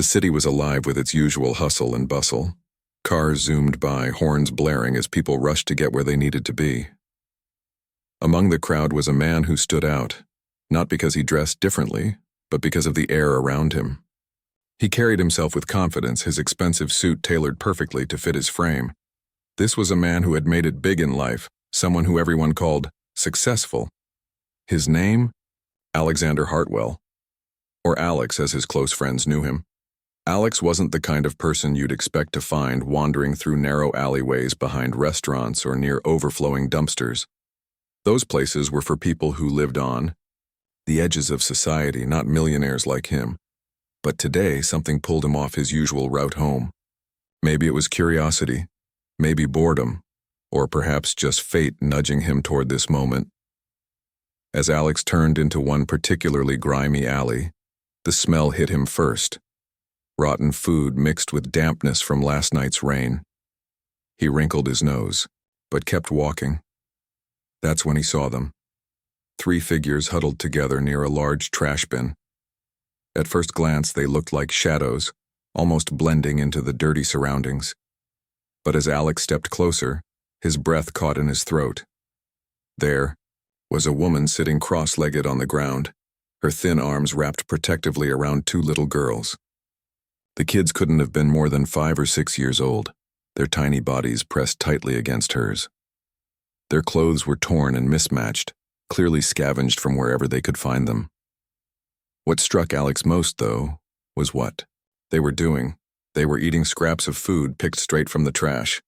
The city was alive with its usual hustle and bustle. Cars zoomed by, horns blaring as people rushed to get where they needed to be. Among the crowd was a man who stood out, not because he dressed differently, but because of the air around him. He carried himself with confidence, his expensive suit tailored perfectly to fit his frame. This was a man who had made it big in life, someone who everyone called successful. His name? Alexander Hartwell, or Alex as his close friends knew him. Alex wasn't the kind of person you'd expect to find wandering through narrow alleyways behind restaurants or near overflowing dumpsters. Those places were for people who lived on the edges of society, not millionaires like him. But today, something pulled him off his usual route home. Maybe it was curiosity, maybe boredom, or perhaps just fate nudging him toward this moment. As Alex turned into one particularly grimy alley, the smell hit him first. Rotten food mixed with dampness from last night's rain. He wrinkled his nose, but kept walking. That's when he saw them. 3 figures huddled together near a large trash bin. At first glance, they looked like shadows, almost blending into the dirty surroundings. But as Alex stepped closer, his breath caught in his throat. There was a woman sitting cross-legged on the ground, her thin arms wrapped protectively around 2 little girls. The kids couldn't have been more than 5 or 6 years old, their tiny bodies pressed tightly against hers. Their clothes were torn and mismatched, clearly scavenged from wherever they could find them. What struck Alex most, though, was what they were doing. They were eating scraps of food picked straight from the trash.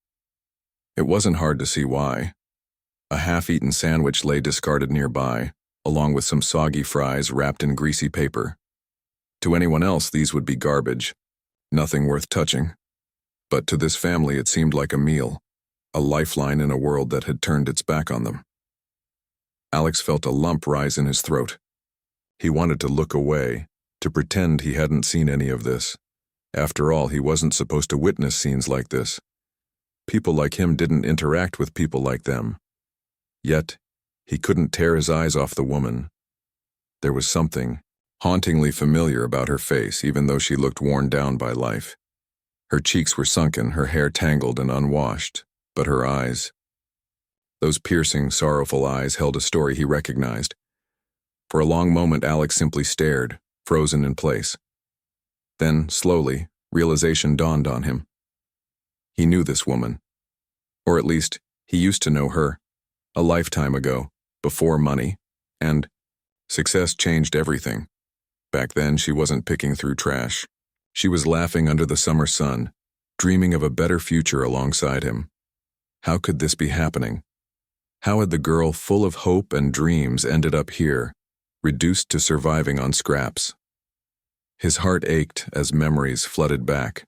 It wasn't hard to see why. A half-eaten sandwich lay discarded nearby, along with some soggy fries wrapped in greasy paper. To anyone else, these would be garbage, nothing worth touching. But to this family, it seemed like a meal, a lifeline in a world that had turned its back on them. Alex felt a lump rise in his throat. He wanted to look away, to pretend he hadn't seen any of this. After all, he wasn't supposed to witness scenes like this. People like him didn't interact with people like them. Yet, he couldn't tear his eyes off the woman. There was something hauntingly familiar about her face, even though she looked worn down by life. Her cheeks were sunken, her hair tangled and unwashed, but her eyes, those piercing, sorrowful eyes, held a story he recognized. For a long moment, Alex simply stared, frozen in place. Then, slowly, realization dawned on him. He knew this woman. Or at least, he used to know her. A lifetime ago, before money, and success changed everything. Back then, she wasn't picking through trash. She was laughing under the summer sun, dreaming of a better future alongside him. How could this be happening? How had the girl full of hope and dreams ended up here, reduced to surviving on scraps? His heart ached as memories flooded back.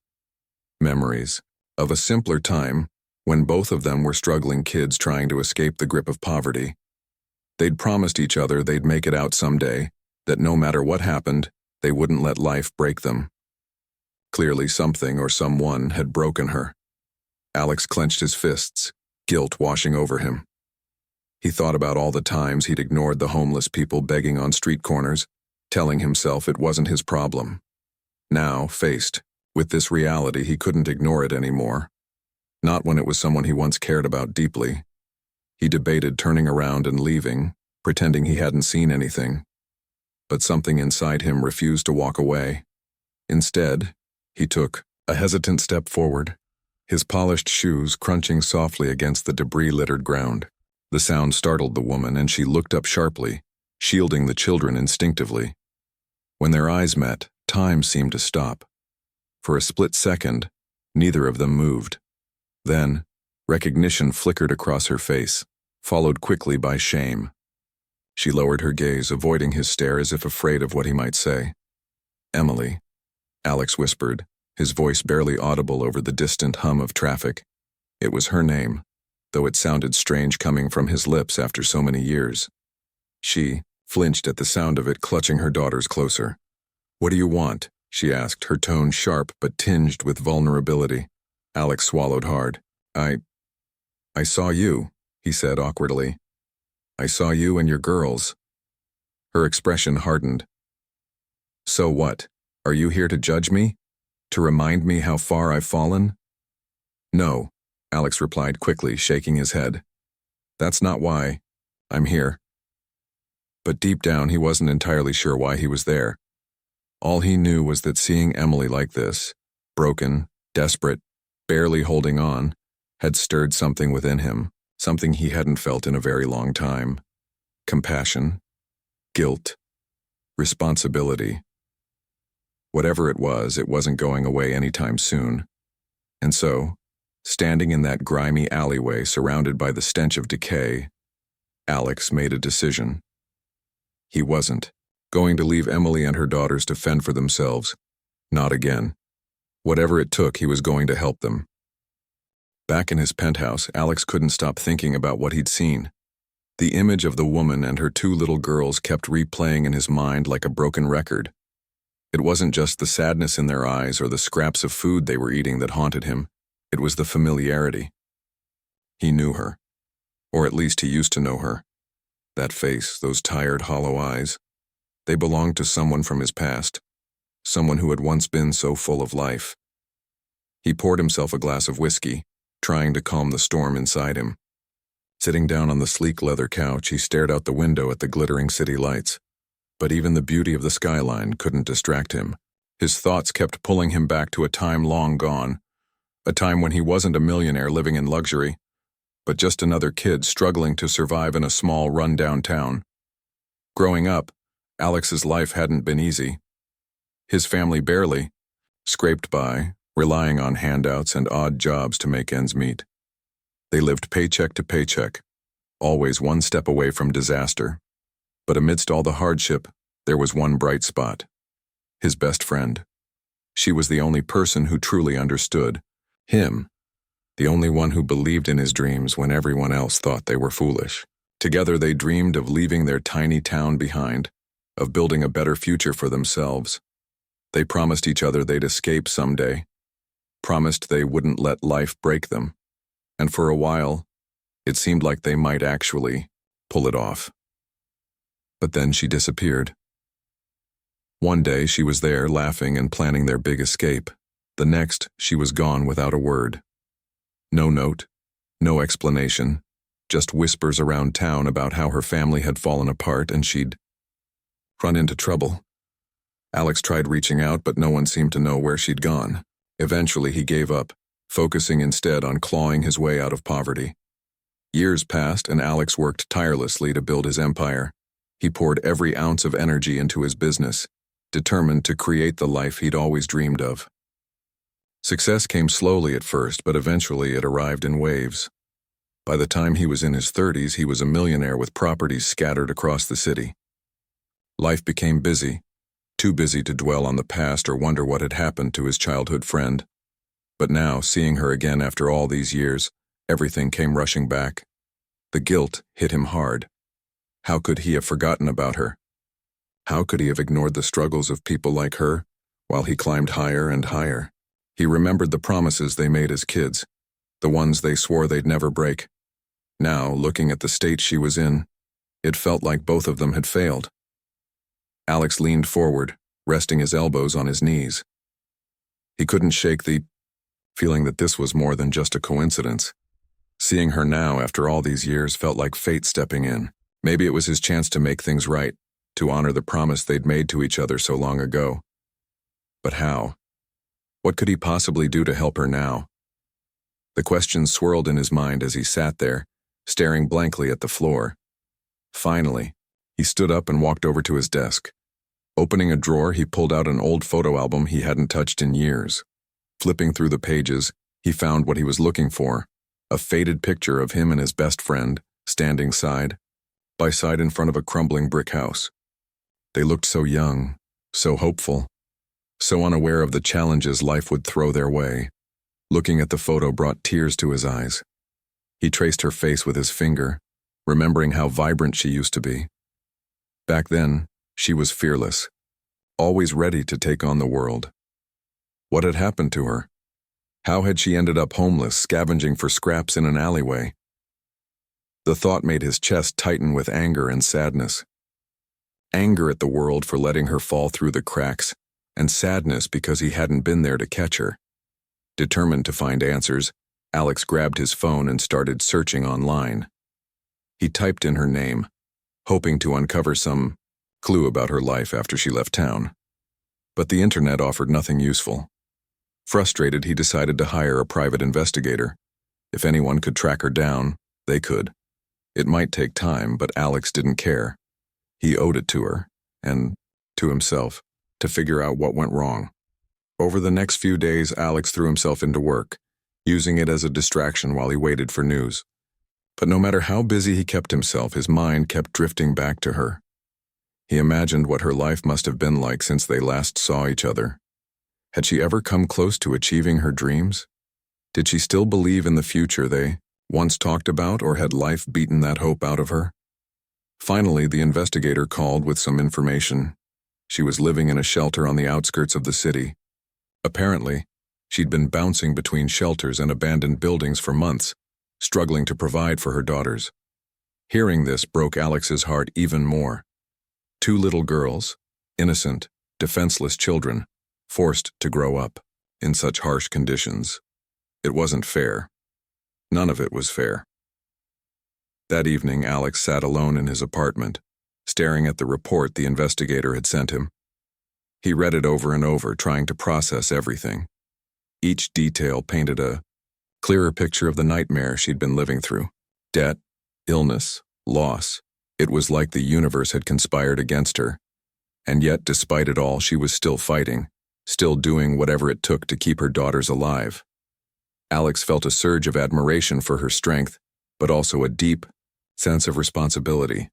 Memories of a simpler time when both of them were struggling kids trying to escape the grip of poverty. They'd promised each other they'd make it out someday, that no matter what happened, they wouldn't let life break them. Clearly something or someone had broken her. Alex clenched his fists, guilt washing over him. He thought about all the times he'd ignored the homeless people begging on street corners, telling himself it wasn't his problem. Now, faced with this reality, he couldn't ignore it anymore. Not when it was someone he once cared about deeply. He debated turning around and leaving, pretending he hadn't seen anything. But something inside him refused to walk away. Instead, he took a hesitant step forward, his polished shoes crunching softly against the debris-littered ground. The sound startled the woman, and she looked up sharply, shielding the children instinctively. When their eyes met, time seemed to stop. For a split second, neither of them moved. Then, recognition flickered across her face, followed quickly by shame. She lowered her gaze, avoiding his stare as if afraid of what he might say. "Emily," Alex whispered, his voice barely audible over the distant hum of traffic. It was her name, though it sounded strange coming from his lips after so many years. She flinched at the sound of it, clutching her daughters closer. "What do you want?" she asked, her tone sharp but tinged with vulnerability. Alex swallowed hard. I saw you," he said awkwardly. "I saw you and your girls." Her expression hardened. "So what? Are you here to judge me?" To remind me how far I've fallen? No, Alex replied quickly, shaking his head. That's not why I'm here. But deep down, he wasn't entirely sure why he was there. All he knew was that seeing Emily like this, broken, desperate, barely holding on, had stirred something within him, something he hadn't felt in a very long time. Compassion, guilt, responsibility. Whatever it wasn't going away anytime soon. And so, standing in that grimy alleyway surrounded by the stench of decay, Alex made a decision. He wasn't going to leave Emily and her daughters to fend for themselves. Not again. Whatever it took, he was going to help them. Back in his penthouse, Alex couldn't stop thinking about what he'd seen. The image of the woman and her two little girls kept replaying in his mind like a broken record. It wasn't just the sadness in their eyes or the scraps of food they were eating that haunted him. It was the familiarity. He knew her. Or at least he used to know her. That face, those tired, hollow eyes. They belonged to someone from his past. Someone who had once been so full of life. He poured himself a glass of whiskey, trying to calm the storm inside him. Sitting down on the sleek leather couch, he stared out the window at the glittering city lights. But even the beauty of the skyline couldn't distract him. His thoughts kept pulling him back to a time long gone. A time when he wasn't a millionaire living in luxury, but just another kid struggling to survive in a small, run-down town. Growing up, Alex's life hadn't been easy. His family barely scraped by, relying on handouts and odd jobs to make ends meet. They lived paycheck to paycheck, always one step away from disaster. But amidst all the hardship, there was one bright spot. His best friend. She was the only person who truly understood him, the only one who believed in his dreams when everyone else thought they were foolish. Together they dreamed of leaving their tiny town behind, of building a better future for themselves. They promised each other they'd escape someday, promised they wouldn't let life break them, and for a while, it seemed like they might actually pull it off. But then she disappeared. One day she was there laughing and planning their big escape. The next, she was gone without a word. No note, no explanation, just whispers around town about how her family had fallen apart and she'd run into trouble. Alex tried reaching out, but no one seemed to know where she'd gone. Eventually he gave up, focusing instead on clawing his way out of poverty. Years passed and Alex worked tirelessly to build his empire. He poured every ounce of energy into his business, determined to create the life he'd always dreamed of. Success came slowly at first, but eventually it arrived in waves. By the time he was in his 30s, he was a millionaire with properties scattered across the city. Life became busy, too busy to dwell on the past or wonder what had happened to his childhood friend. But now, seeing her again after all these years, everything came rushing back. The guilt hit him hard. How could he have forgotten about her? How could he have ignored the struggles of people like her while he climbed higher and higher? He remembered the promises they made as kids, the ones they swore they'd never break. Now, looking at the state she was in, it felt like both of them had failed. Alex leaned forward, resting his elbows on his knees. He couldn't shake the feeling that this was more than just a coincidence. Seeing her now after all these years felt like fate stepping in. Maybe it was his chance to make things right, to honor the promise they'd made to each other so long ago. But how? What could he possibly do to help her now? The questions swirled in his mind as he sat there, staring blankly at the floor. Finally, he stood up and walked over to his desk. Opening a drawer, he pulled out an old photo album he hadn't touched in years. Flipping through the pages, he found what he was looking for, a faded picture of him and his best friend, standing side by side in front of a crumbling brick house. They looked so young, so hopeful, so unaware of the challenges life would throw their way. Looking at the photo brought tears to his eyes. He traced her face with his finger, remembering how vibrant she used to be. Back then, she was fearless, always ready to take on the world. What had happened to her? How had she ended up homeless, scavenging for scraps in an alleyway? The thought made his chest tighten with anger and sadness. Anger at the world for letting her fall through the cracks, and sadness because he hadn't been there to catch her. Determined to find answers, Alex grabbed his phone and started searching online. He typed in her name, hoping to uncover some clue about her life after she left town. But the internet offered nothing useful. Frustrated, he decided to hire a private investigator. If anyone could track her down, they could. It might take time, but Alex didn't care. He owed it to her, and to himself, to figure out what went wrong. Over the next few days, Alex threw himself into work, using it as a distraction while he waited for news. But no matter how busy he kept himself, his mind kept drifting back to her. He imagined what her life must have been like since they last saw each other. Had she ever come close to achieving her dreams? Did she still believe in the future they once talked about, or had life beaten that hope out of her? Finally, the investigator called with some information. She was living in a shelter on the outskirts of the city. Apparently, she'd been bouncing between shelters and abandoned buildings for months, struggling to provide for her daughters. Hearing this broke Alex's heart even more. 2 little girls, innocent, defenseless children, forced to grow up in such harsh conditions. It wasn't fair. None of it was fair. That evening, Alex sat alone in his apartment, staring at the report the investigator had sent him. He read it over and over, trying to process everything. Each detail painted a clearer picture of the nightmare she'd been living through. Debt, illness, loss. It was like the universe had conspired against her. And yet, despite it all, she was still fighting, still doing whatever it took to keep her daughters alive. Alex felt a surge of admiration for her strength, but also a deep sense of responsibility.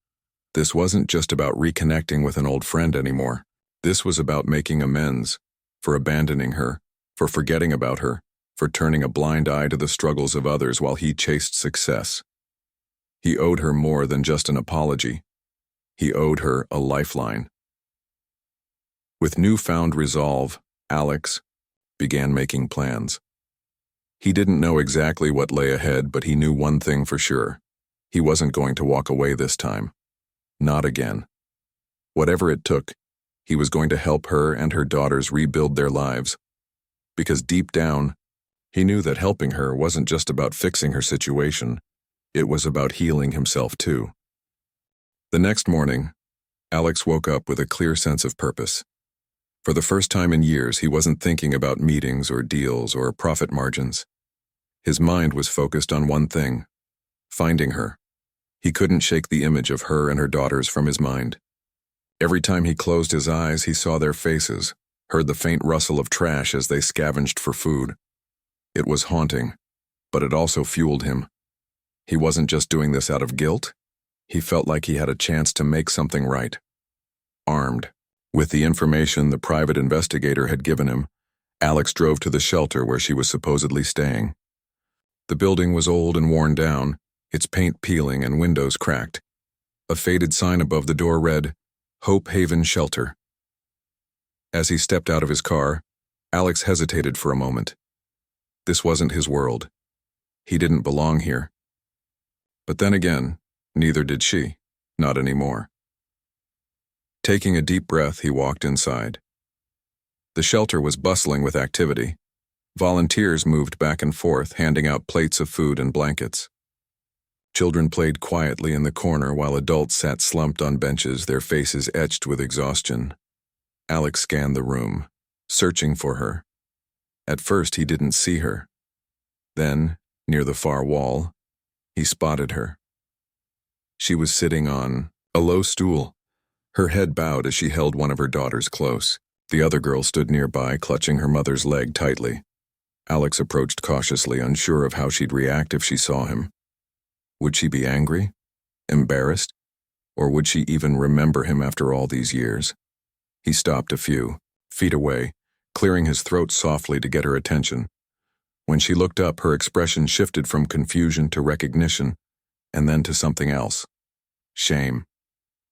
This wasn't just about reconnecting with an old friend anymore. This was about making amends, for abandoning her, for forgetting about her, for turning a blind eye to the struggles of others while he chased success. He owed her more than just an apology. He owed her a lifeline. With newfound resolve, Alex began making plans. He didn't know exactly what lay ahead, but he knew one thing for sure. He wasn't going to walk away this time. Not again. Whatever it took, he was going to help her and her daughters rebuild their lives. Because deep down, he knew that helping her wasn't just about fixing her situation. It was about healing himself too. The next morning, Alex woke up with a clear sense of purpose. For the first time in years, he wasn't thinking about meetings or deals or profit margins. His mind was focused on one thing: finding her. He couldn't shake the image of her and her daughters from his mind. Every time he closed his eyes, he saw their faces, heard the faint rustle of trash as they scavenged for food. It was haunting, but it also fueled him. He wasn't just doing this out of guilt. He felt like he had a chance to make something right. Armed with the information the private investigator had given him, Alex drove to the shelter where she was supposedly staying. The building was old and worn down, its paint peeling and windows cracked. A faded sign above the door read, "Hope Haven Shelter." As he stepped out of his car, Alex hesitated for a moment. This wasn't his world. He didn't belong here. But then again, neither did she, not anymore. Taking a deep breath, he walked inside. The shelter was bustling with activity. Volunteers moved back and forth, handing out plates of food and blankets. Children played quietly in the corner while adults sat slumped on benches, their faces etched with exhaustion. Alex scanned the room, searching for her. At first, he didn't see her. Then, near the far wall, he spotted her. She was sitting on a low stool, her head bowed as she held one of her daughters close. The other girl stood nearby, clutching her mother's leg tightly. Alex approached cautiously, unsure of how she'd react if she saw him. Would she be angry? Embarrassed? Or would she even remember him after all these years? He stopped a few feet away, clearing his throat softly to get her attention. When she looked up, her expression shifted from confusion to recognition, and then to something else. Shame.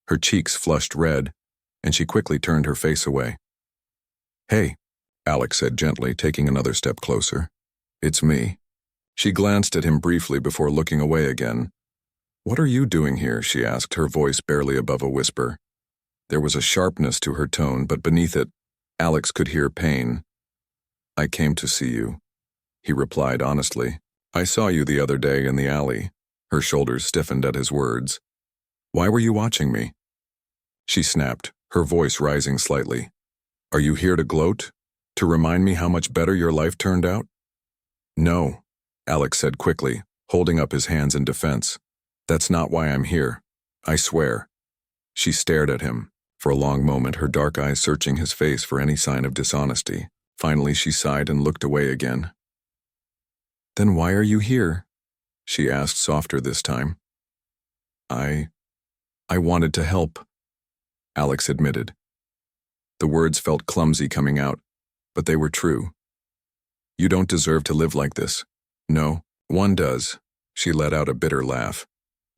Her cheeks flushed red, and she quickly turned her face away. "Hey," Alex said gently, taking another step closer. "It's me." She glanced at him briefly before looking away again. "What are you doing here?" she asked, her voice barely above a whisper. There was a sharpness to her tone, but beneath it, Alex could hear pain. "I came to see you," he replied honestly. "I saw you the other day in the alley." Her shoulders stiffened at his words. "Why were you watching me?" She snapped, her voice rising slightly. "Are you here to gloat? To remind me how much better your life turned out?" "No," Alex said quickly, holding up his hands in defense. "That's not why I'm here. I swear." She stared at him, for a long moment, her dark eyes searching his face for any sign of dishonesty. Finally, she sighed and looked away again. "Then why are you here?" she asked, softer this time. I wanted to help," Alex admitted. The words felt clumsy coming out, but they were true. "You don't deserve to live like this." "No, one does." She let out a bitter laugh.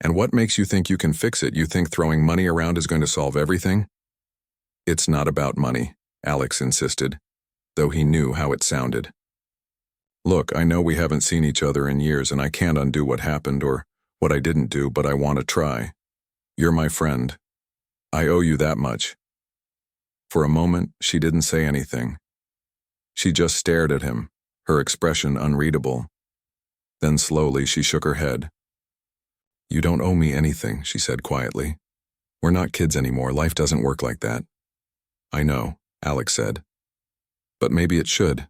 "And what makes you think you can fix it? You think throwing money around is going to solve everything?" "It's not about money," Alex insisted, though he knew how it sounded. "Look, I know we haven't seen each other in years and I can't undo what happened or what I didn't do, but I want to try. You're my friend. I owe you that much." For a moment, she didn't say anything. She just stared at him, her expression unreadable. Then slowly she shook her head. "You don't owe me anything," she said quietly. "We're not kids anymore. Life doesn't work like that." "I know," Alex said. "But maybe it should.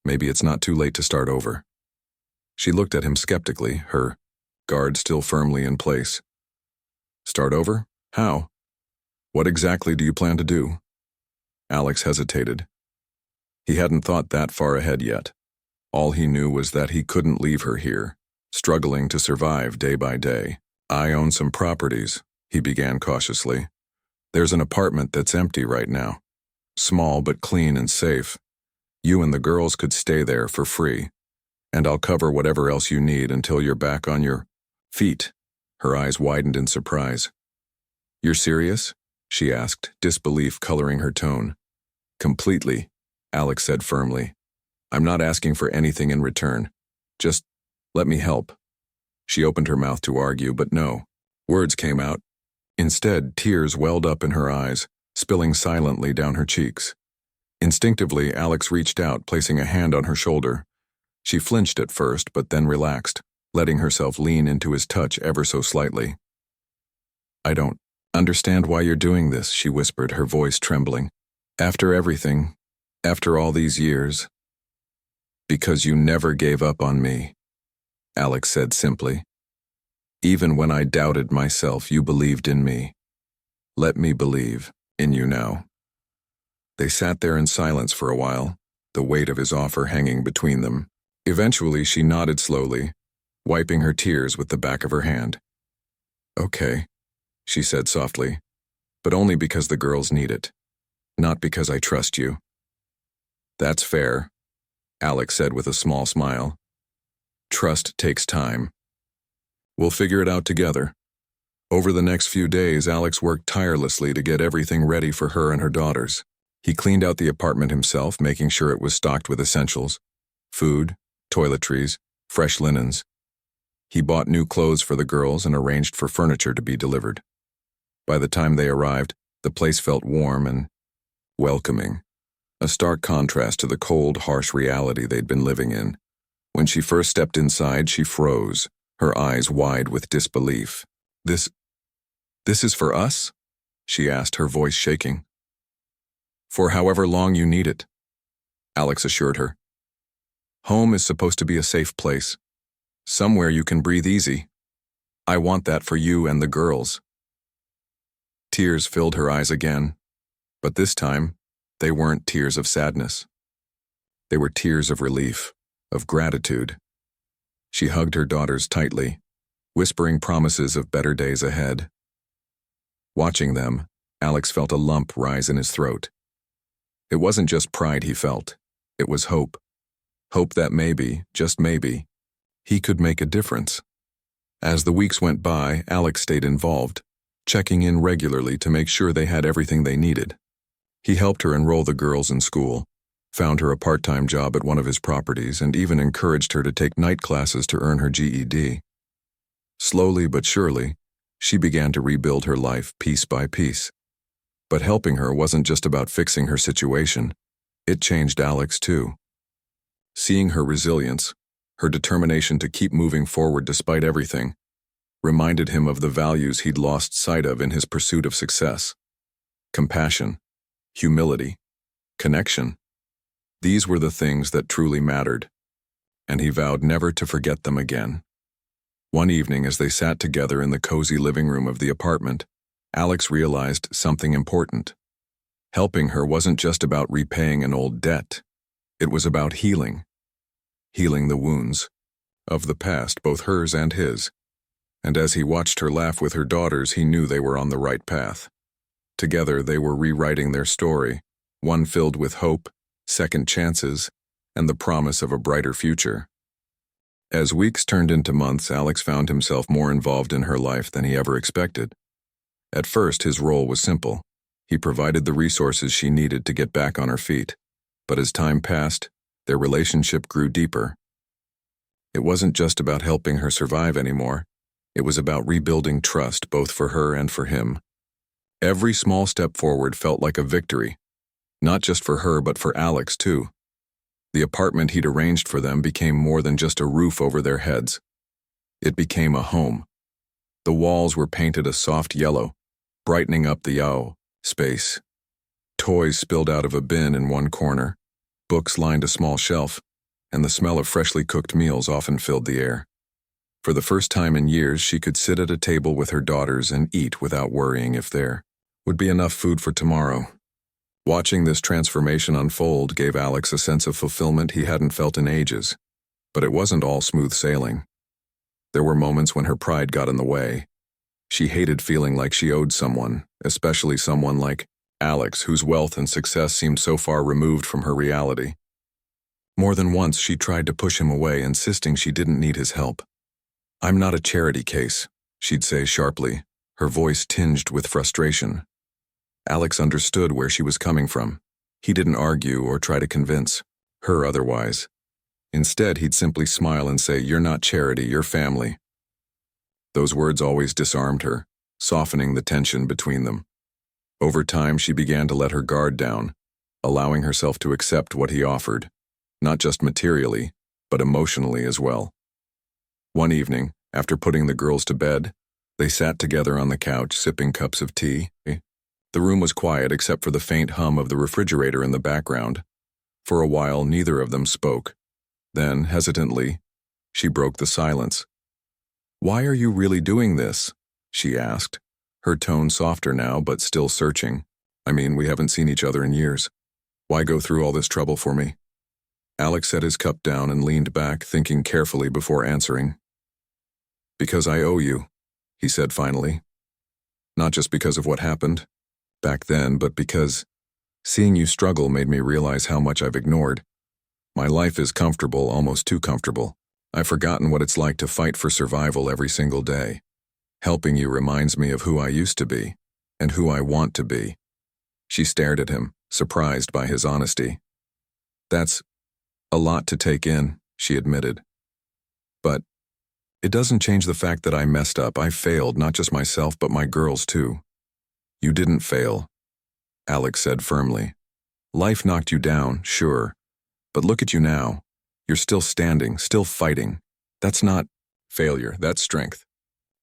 Maybe it's not too late to start over." She looked at him skeptically, her guard still firmly in place. "Start over? How? What exactly do you plan to do?" Alex hesitated. He hadn't thought that far ahead yet. All he knew was that he couldn't leave her here, struggling to survive day by day. "I own some properties," he began cautiously. "There's an apartment that's empty right now. Small but clean and safe. You and the girls could stay there for free, and I'll cover whatever else you need until you're back on your feet." Her eyes widened in surprise. "You're serious?" she asked, disbelief coloring her tone. "Completely," Alex said firmly. "I'm not asking for anything in return. Just let me help." She opened her mouth to argue, but no. Words came out. Instead, tears welled up in her eyes, spilling silently down her cheeks. Instinctively, Alex reached out, placing a hand on her shoulder. She flinched at first, but then relaxed, letting herself lean into his touch ever so slightly. "I don't understand why you're doing this," she whispered, her voice trembling. "After everything, after all these years." "Because you never gave up on me," Alex said simply. "Even when I doubted myself, you believed in me. Let me believe in you now." They sat there in silence for a while, the weight of his offer hanging between them. Eventually, she nodded slowly, wiping her tears with the back of her hand. "Okay," she said softly, "but only because the girls need it. Not because I trust you." "That's fair," Alex said with a small smile. "Trust takes time. We'll figure it out together." Over the next few days, Alex worked tirelessly to get everything ready for her and her daughters. He cleaned out the apartment himself, making sure it was stocked with essentials: food, toiletries, fresh linens. He bought new clothes for the girls and arranged for furniture to be delivered. By the time they arrived, the place felt warm and welcoming, a stark contrast to the cold, harsh reality they'd been living in. When she first stepped inside, she froze, her eyes wide with disbelief. This is for us?" she asked, her voice shaking. "For however long you need it," Alex assured her. "Home is supposed to be a safe place, somewhere you can breathe easy. I want that for you and the girls." Tears filled her eyes again, but this time, they weren't tears of sadness. They were tears of relief, of gratitude. She hugged her daughters tightly, whispering promises of better days ahead. Watching them, Alex felt a lump rise in his throat. It wasn't just pride he felt, it was hope. Hope that maybe, just maybe, he could make a difference. As the weeks went by, Alex stayed involved, checking in regularly to make sure they had everything they needed. He helped her enroll the girls in school, found her a part-time job at one of his properties, and even encouraged her to take night classes to earn her GED. Slowly but surely, she began to rebuild her life piece by piece. But helping her wasn't just about fixing her situation. It changed Alex too. Seeing her resilience, her determination to keep moving forward despite everything, reminded him of the values he'd lost sight of in his pursuit of success. Compassion, humility, connection. These were the things that truly mattered, and he vowed never to forget them again. One evening, as they sat together in the cozy living room of the apartment, Alex realized something important. Helping her wasn't just about repaying an old debt. It was about healing the wounds of the past, both hers and his. And as he watched her laugh with her daughters, he knew they were on the right path. Together, they were rewriting their story, one filled with hope, second chances, and the promise of a brighter future. As weeks turned into months, Alex found himself more involved in her life than he ever expected. At first, his role was simple. He provided the resources she needed to get back on her feet. But as time passed, their relationship grew deeper. It wasn't just about helping her survive anymore. It was about rebuilding trust, both for her and for him. Every small step forward felt like a victory, not just for her but for Alex too. The apartment he'd arranged for them became more than just a roof over their heads. It became a home. The walls were painted a soft yellow, brightening up the space. Toys spilled out of a bin in one corner, books lined a small shelf, and the smell of freshly cooked meals often filled the air. For the first time in years, she could sit at a table with her daughters and eat without worrying if there would be enough food for tomorrow. Watching this transformation unfold gave Alex a sense of fulfillment he hadn't felt in ages. But it wasn't all smooth sailing. There were moments when her pride got in the way. She hated feeling like she owed someone, especially someone like Alex, whose wealth and success seemed so far removed from her reality. More than once, she tried to push him away, insisting she didn't need his help. "I'm not a charity case," she'd say sharply, her voice tinged with frustration. Alex understood where she was coming from. He didn't argue or try to convince her otherwise. Instead, he'd simply smile and say, "You're not charity, you're family." Those words always disarmed her, softening the tension between them. Over time, she began to let her guard down, allowing herself to accept what he offered, not just materially, but emotionally as well. One evening, after putting the girls to bed, they sat together on the couch, sipping cups of tea. The room was quiet except for the faint hum of the refrigerator in the background. For a while, neither of them spoke. Then, hesitantly, she broke the silence. "Why are you really doing this?" she asked, her tone softer now but still searching. "I mean, we haven't seen each other in years. Why go through all this trouble for me?" Alex set his cup down and leaned back, thinking carefully before answering. "Because I owe you," he said finally. "Not just because of what happened back then, but because seeing you struggle made me realize how much I've ignored. My life is comfortable, almost too comfortable. I've forgotten what it's like to fight for survival every single day. Helping you reminds me of who I used to be, and who I want to be." She stared at him, surprised by his honesty. "That's a lot to take in," she admitted. "But it doesn't change the fact that I messed up. I failed, not just myself, but my girls too." "You didn't fail," Alex said firmly. "Life knocked you down, sure. But look at you now. You're still standing, still fighting. That's not failure, that's strength."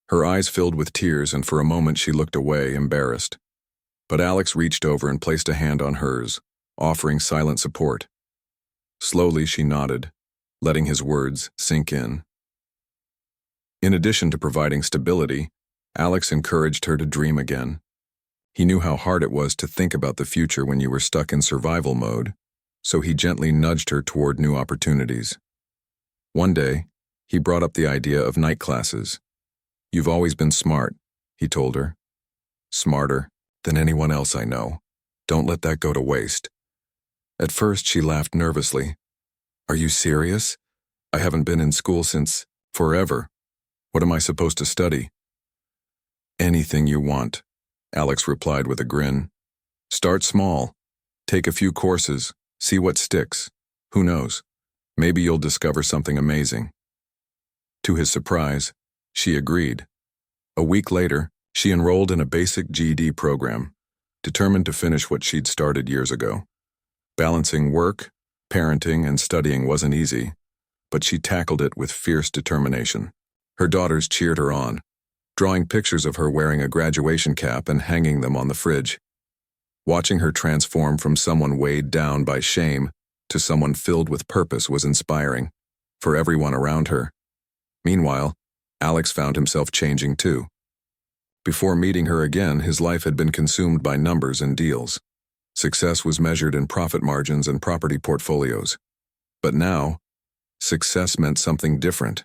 Her eyes filled with tears, and for a moment she looked away, embarrassed. But Alex reached over and placed a hand on hers, offering silent support. Slowly she nodded, letting his words sink in. In addition to providing stability, Alex encouraged her to dream again. He knew how hard it was to think about the future when you were stuck in survival mode, so he gently nudged her toward new opportunities. One day, he brought up the idea of night classes. "You've always been smart," he told her. "Smarter than anyone else I know. Don't let that go to waste." At first, she laughed nervously. "Are you serious? I haven't been in school since forever. What am I supposed to study?" "Anything you want," Alex replied with a grin. "Start small. Take a few courses. See what sticks. Who knows? Maybe you'll discover something amazing." To his surprise, she agreed. A week later, she enrolled in a basic GED program. determined to finish what she'd started years ago. Balancing work, parenting, and studying wasn't easy, but she tackled it with fierce determination. Her daughters cheered her on, drawing pictures of her wearing a graduation cap and hanging them on the fridge. Watching her transform from someone weighed down by shame to someone filled with purpose was inspiring for everyone around her. Meanwhile, Alex found himself changing too. Before meeting her again, his life had been consumed by numbers and deals. Success was measured in profit margins and property portfolios. But now, success meant something different.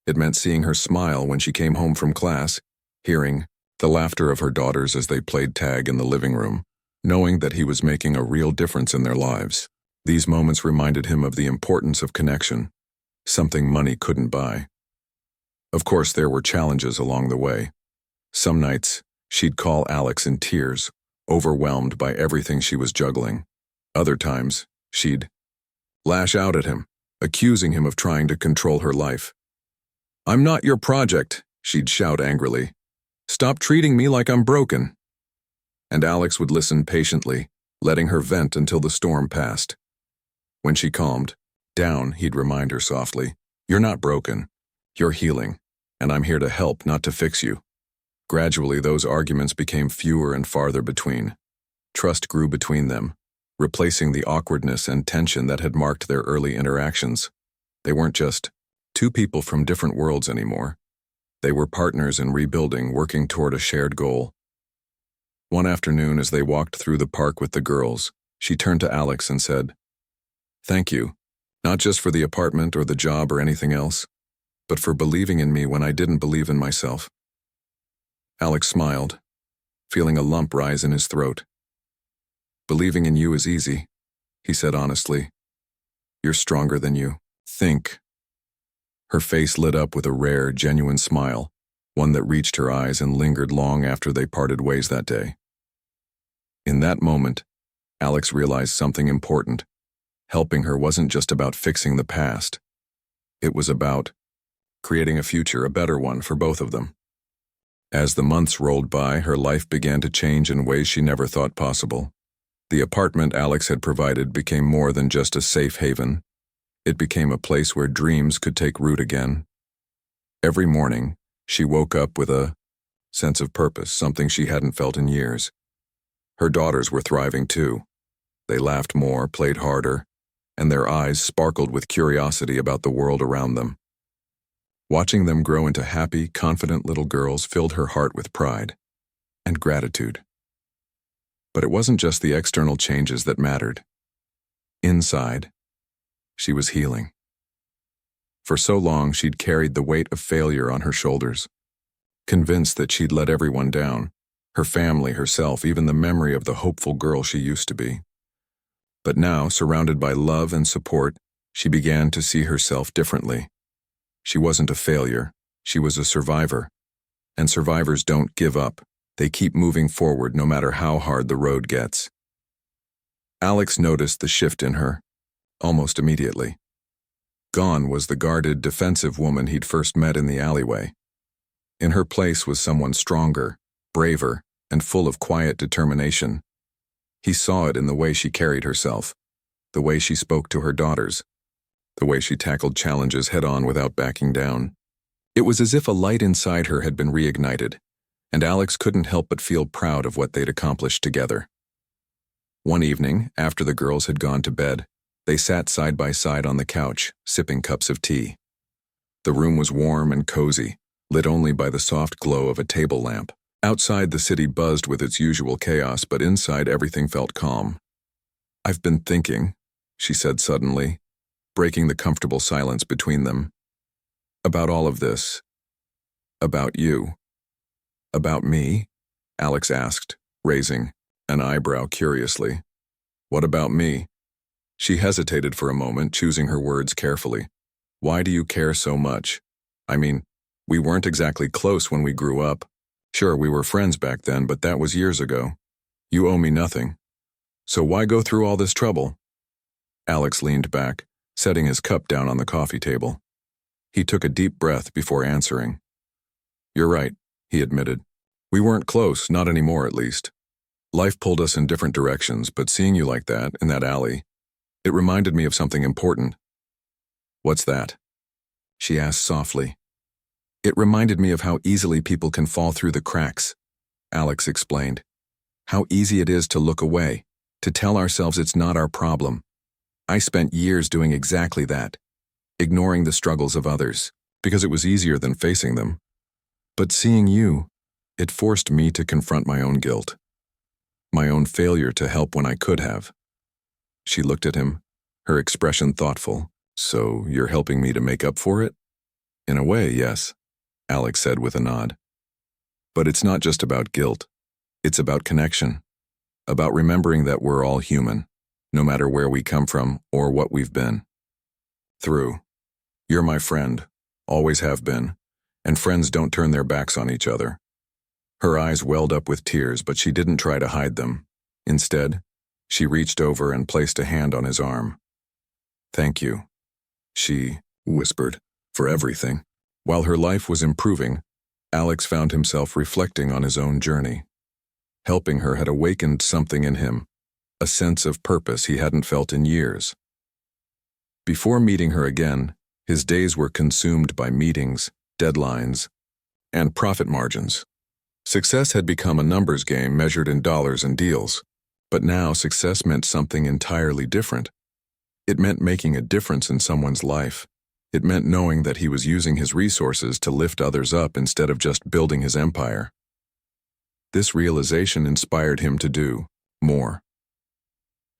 It meant seeing her smile when she came home from class, hearing the laughter of her daughters as they played tag in the living room, knowing that he was making a real difference in their lives. These moments reminded him of the importance of connection, something money couldn't buy. Of course, there were challenges along the way. Some nights, she'd call Alex in tears, overwhelmed by everything she was juggling. Other times, she'd lash out at him, accusing him of trying to control her life. "I'm not your project," she'd shout angrily. "Stop treating me like I'm broken." And Alex would listen patiently, letting her vent until the storm passed. When she calmed down, he'd remind her softly, "You're not broken. You're healing, and I'm here to help, not to fix you." Gradually, those arguments became fewer and farther between. Trust grew between them, replacing the awkwardness and tension that had marked their early interactions. They weren't just two people from different worlds anymore. They were partners in rebuilding, working toward a shared goal. One afternoon, as they walked through the park with the girls, she turned to Alex and said, "Thank you, not just for the apartment or the job or anything else, but for believing in me when I didn't believe in myself." Alex smiled, feeling a lump rise in his throat. "Believing in you is easy," he said honestly. "You're stronger than you think." Her face lit up with a rare, genuine smile, one that reached her eyes and lingered long after they parted ways that day. In that moment, Alex realized something important. Helping her wasn't just about fixing the past. It was about creating a future, a better one for both of them. As the months rolled by, her life began to change in ways she never thought possible. The apartment Alex had provided became more than just a safe haven. It became a place where dreams could take root again. Every morning, she woke up with a sense of purpose, something she hadn't felt in years. Her daughters were thriving too. They laughed more, played harder, and their eyes sparkled with curiosity about the world around them. Watching them grow into happy, confident little girls filled her heart with pride and gratitude. But it wasn't just the external changes that mattered. Inside, she was healing. For so long, she'd carried the weight of failure on her shoulders, convinced that she'd let everyone down, her family, herself, even the memory of the hopeful girl she used to be. But now, surrounded by love and support, she began to see herself differently. She wasn't a failure, she was a survivor. And survivors don't give up. They keep moving forward no matter how hard the road gets. Alex noticed the shift in her, almost immediately. Gone was the guarded, defensive woman he'd first met in the alleyway. In her place was someone stronger, braver, and full of quiet determination. He saw it in the way she carried herself, the way she spoke to her daughters, the way she tackled challenges head-on without backing down. It was as if a light inside her had been reignited, and Alex couldn't help but feel proud of what they'd accomplished together. One evening, after the girls had gone to bed, they sat side by side on the couch, sipping cups of tea. The room was warm and cozy, lit only by the soft glow of a table lamp. Outside, the city buzzed with its usual chaos, but inside everything felt calm. "I've been thinking," she said suddenly, breaking the comfortable silence between them. "About all of this. About you." "About me?" Alex asked, raising an eyebrow curiously. "What about me?" She hesitated for a moment, choosing her words carefully. "Why do you care so much? I mean, we weren't exactly close when we grew up. Sure, we were friends back then, but that was years ago. You owe me nothing. So why go through all this trouble?" Alex leaned back, setting his cup down on the coffee table. He took a deep breath before answering. "You're right," he admitted. "We weren't close, not anymore at least. Life pulled us in different directions, but seeing you like that, in that alley, it reminded me of something important. What's that? She asked softly. It reminded me of how easily people can fall through the cracks, Alex explained. How easy it is to look away, to tell ourselves it's not our problem. I spent years doing exactly that, ignoring the struggles of others, because it was easier than facing them. But seeing you, it forced me to confront my own guilt, my own failure to help when I could have. She looked at him, her expression thoughtful. So you're helping me to make up for it? In a way, yes, Alex said with a nod. But it's not just about guilt. It's about connection, about remembering that we're all human, no matter where we come from or what we've been through. You're my friend, always have been, and friends don't turn their backs on each other. Her eyes welled up with tears, but she didn't try to hide them. Instead, she reached over and placed a hand on his arm. Thank you, she whispered, for everything. While her life was improving, Alex found himself reflecting on his own journey. Helping her had awakened something in him, a sense of purpose he hadn't felt in years. Before meeting her again, his days were consumed by meetings, deadlines, and profit margins. Success had become a numbers game measured in dollars and deals, but now success meant something entirely different. It meant making a difference in someone's life. It meant knowing that he was using his resources to lift others up instead of just building his empire. This realization inspired him to do more.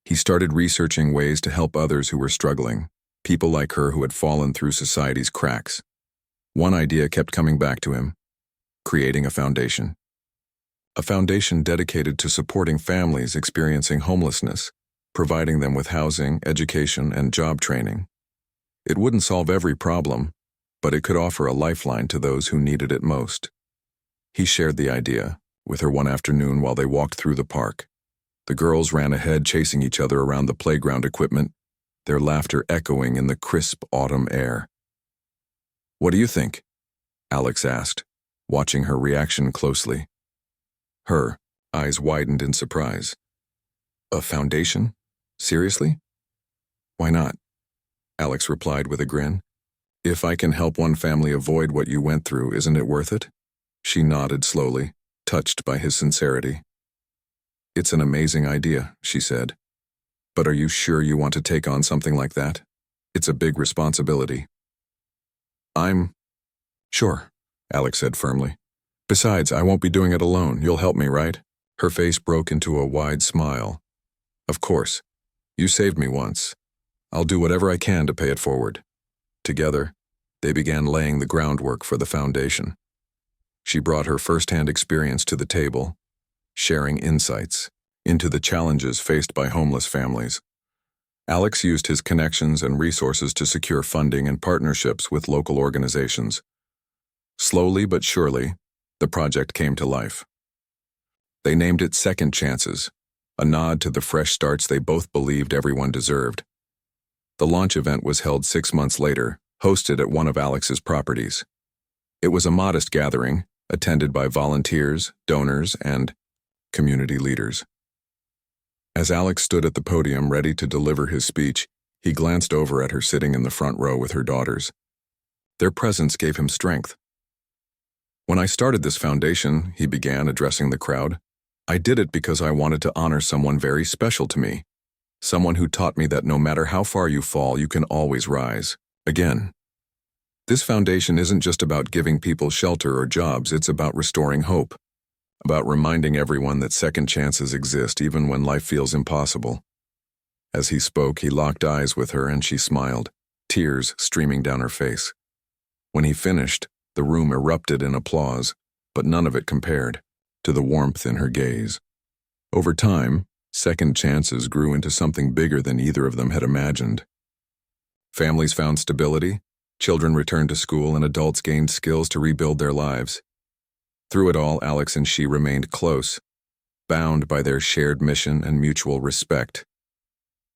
He started researching ways to help others who were struggling, people like her who had fallen through society's cracks. One idea kept coming back to him: creating a foundation. A foundation dedicated to supporting families experiencing homelessness, providing them with housing, education, and job training. It wouldn't solve every problem, but it could offer a lifeline to those who needed it most. He shared the idea with her one afternoon while they walked through the park. The girls ran ahead, chasing each other around the playground equipment, their laughter echoing in the crisp autumn air. What do you think? Alex asked, watching her reaction closely. Her eyes widened in surprise. A foundation? Seriously? Why not? Alex replied with a grin. If I can help one family avoid what you went through, isn't it worth it? She nodded slowly, touched by his sincerity. It's an amazing idea, she said. But are you sure you want to take on something like that? It's a big responsibility. I'm sure, Alex said firmly. Besides, I won't be doing it alone. You'll help me, right? Her face broke into a wide smile. Of course. You saved me once. I'll do whatever I can to pay it forward. Together, they began laying the groundwork for the foundation. She brought her first-hand experience to the table, sharing insights into the challenges faced by homeless families. Alex used his connections and resources to secure funding and partnerships with local organizations. Slowly but surely, the project came to life. They named it Second Chances, a nod to the fresh starts they both believed everyone deserved. The launch event was held 6 months later, hosted at one of Alex's properties. It was a modest gathering, attended by volunteers, donors, and community leaders. As Alex stood at the podium ready to deliver his speech, he glanced over at her sitting in the front row with her daughters. Their presence gave him strength. When I started this foundation, he began, addressing the crowd, I did it because I wanted to honor someone very special to me. Someone who taught me that no matter how far you fall, you can always rise again. This foundation isn't just about giving people shelter or jobs, it's about restoring hope, about reminding everyone that second chances exist even when life feels impossible. As he spoke, he locked eyes with her and she smiled, tears streaming down her face. When he finished, the room erupted in applause, but none of it compared to the warmth in her gaze. Over time, Second Chances grew into something bigger than either of them had imagined. Families found stability, children returned to school, and adults gained skills to rebuild their lives. Through it all, Alex and she remained close, bound by their shared mission and mutual respect.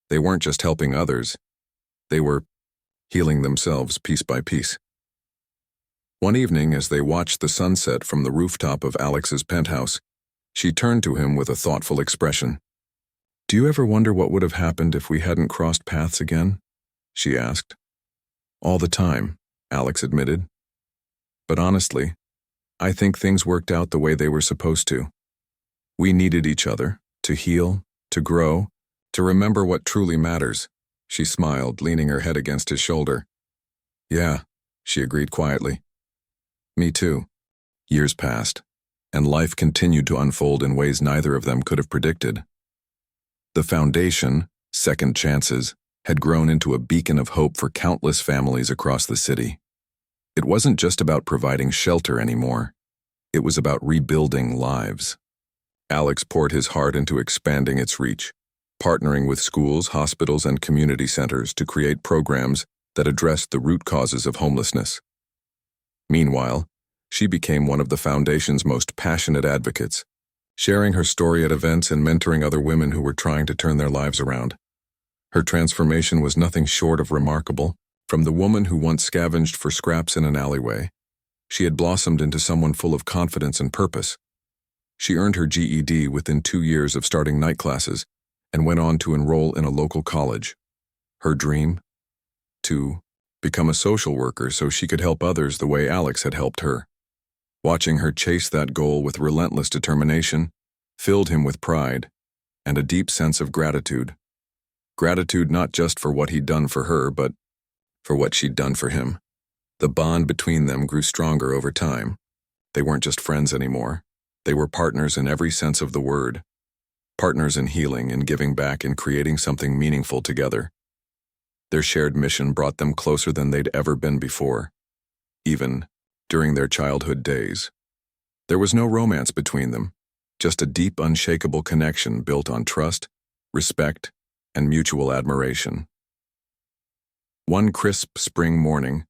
They weren't just helping others, they were healing themselves piece by piece. One evening, as they watched the sunset from the rooftop of Alex's penthouse, She turned to him with a thoughtful expression. "Do you ever wonder what would have happened if we hadn't crossed paths again?" she asked. "All the time," Alex admitted. "But honestly, I think things worked out the way they were supposed to. We needed each other, to heal, to grow, to remember what truly matters." She smiled, leaning her head against his shoulder. "Yeah," she agreed quietly. "Me too." Years passed, and life continued to unfold in ways neither of them could have predicted. The foundation, Second Chances, had grown into a beacon of hope for countless families across the city. It wasn't just about providing shelter anymore. It was about rebuilding lives. Alex poured his heart into expanding its reach, partnering with schools, hospitals, and community centers to create programs that addressed the root causes of homelessness. Meanwhile, she became one of the foundation's most passionate advocates, sharing her story at events and mentoring other women who were trying to turn their lives around. Her transformation was nothing short of remarkable. From the woman who once scavenged for scraps in an alleyway, she had blossomed into someone full of confidence and purpose. She earned her GED within 2 years of starting night classes and went on to enroll in a local college. Her dream? To become a social worker so she could help others the way Alex had helped her. Watching her chase that goal with relentless determination filled him with pride and a deep sense of gratitude. Gratitude not just for what he'd done for her, but for what she'd done for him. The bond between them grew stronger over time. They weren't just friends anymore. They were partners in every sense of the word. Partners in healing and giving back and creating something meaningful together. Their shared mission brought them closer than they'd ever been before, even during their childhood days. There was no romance between them, just a deep, unshakable connection built on trust, respect, and mutual admiration. One crisp spring morning,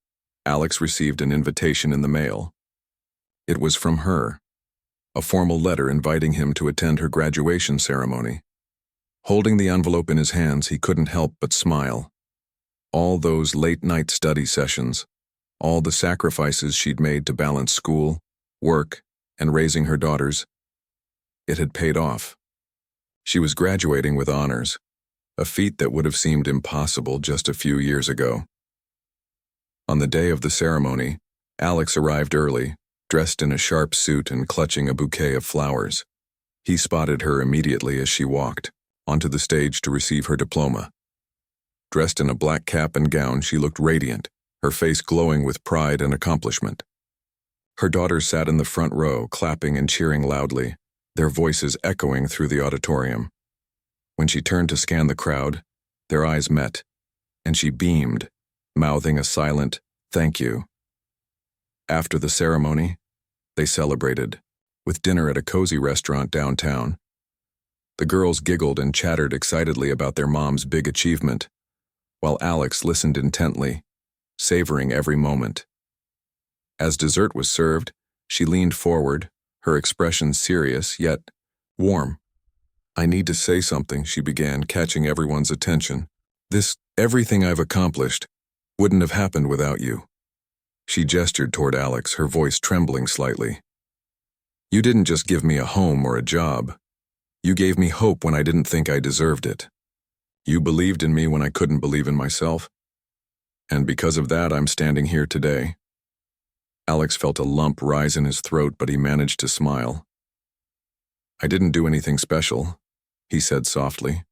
Alex received an invitation in the mail. It was from her, a formal letter inviting him to attend her graduation ceremony. Holding the envelope in his hands, he couldn't help but smile. All those late-night study sessions, all the sacrifices she'd made to balance school, work, and raising her daughters, it had paid off. She was graduating with honors, a feat that would have seemed impossible just a few years ago. On the day of the ceremony, Alex arrived early, dressed in a sharp suit and clutching a bouquet of flowers. He spotted her immediately as she walked onto the stage to receive her diploma. Dressed in a black cap and gown, she looked radiant, her face glowing with pride and accomplishment. Her daughters sat in the front row, clapping and cheering loudly, their voices echoing through the auditorium. When she turned to scan the crowd, their eyes met, and she beamed, mouthing a silent, "Thank you." After the ceremony, they celebrated, with dinner at a cozy restaurant downtown. The girls giggled and chattered excitedly about their mom's big achievement, while Alex listened intently, savoring every moment. As dessert was served, she leaned forward, her expression serious yet warm. "I need to say something," she began, catching everyone's attention. Everything I've accomplished wouldn't have happened without you." She gestured toward Alex, her voice trembling slightly. "You didn't just give me a home or a job. You gave me hope when I didn't think I deserved it. You believed in me when I couldn't believe in myself. And because of that, I'm standing here today." Alex felt a lump rise in his throat, but he managed to smile. "I didn't do anything special," he said softly.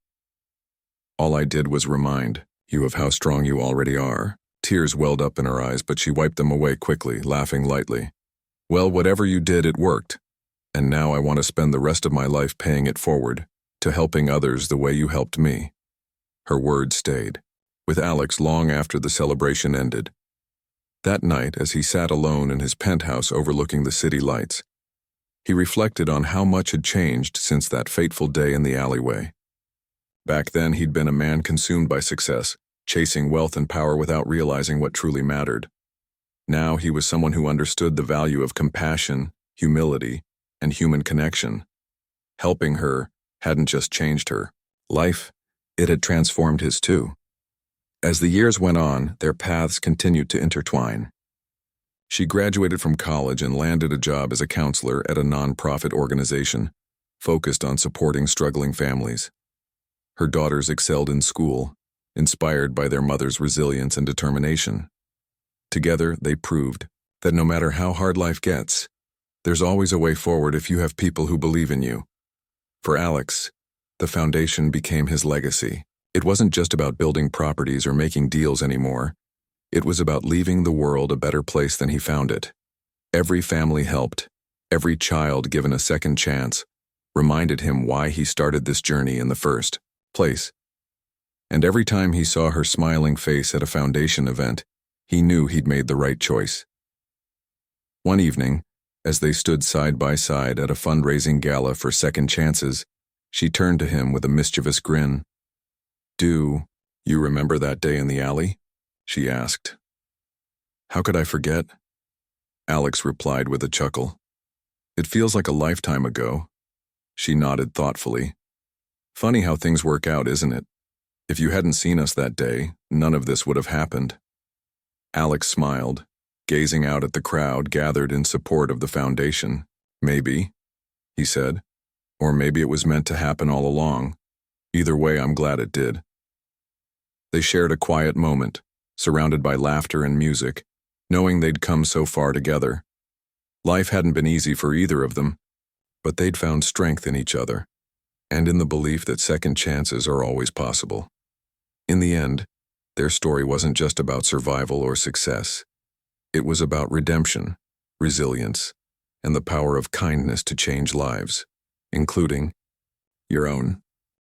"All I did was remind you of how strong you already are." Tears welled up in her eyes, but she wiped them away quickly, laughing lightly. "Well, whatever you did, it worked. And now I want to spend the rest of my life paying it forward, to helping others the way you helped me." Her words stayed with Alex long after the celebration ended. That night, as he sat alone in his penthouse overlooking the city lights, he reflected on how much had changed since that fateful day in the alleyway. Back then, he'd been a man consumed by success, chasing wealth and power without realizing what truly mattered. Now he was someone who understood the value of compassion, humility, and human connection. Helping her hadn't just changed her life, it had transformed his too. As the years went on, their paths continued to intertwine. She graduated from college and landed a job as a counselor at a nonprofit organization, focused on supporting struggling families. Her daughters excelled in school, inspired by their mother's resilience and determination. Together, they proved that no matter how hard life gets, there's always a way forward if you have people who believe in you. For Alex, the foundation became his legacy. It wasn't just about building properties or making deals anymore. It was about leaving the world a better place than he found it. Every family helped, every child given a second chance, reminded him why he started this journey in the first place. And every time he saw her smiling face at a foundation event, he knew he'd made the right choice. One evening, as they stood side by side at a fundraising gala for second chances, she turned to him with a mischievous grin. "Do you remember that day in the alley?" she asked. "How could I forget?" Alex replied with a chuckle. "It feels like a lifetime ago." She nodded thoughtfully. "Funny how things work out, isn't it? If you hadn't seen us that day, none of this would have happened." Alex smiled, gazing out at the crowd gathered in support of the foundation. "Maybe," he said, "or maybe it was meant to happen all along. Either way, I'm glad it did." They shared a quiet moment, surrounded by laughter and music, knowing they'd come so far together. Life hadn't been easy for either of them, but they'd found strength in each other, and in the belief that second chances are always possible. In the end, their story wasn't just about survival or success. It was about redemption, resilience, and the power of kindness to change lives, including your own.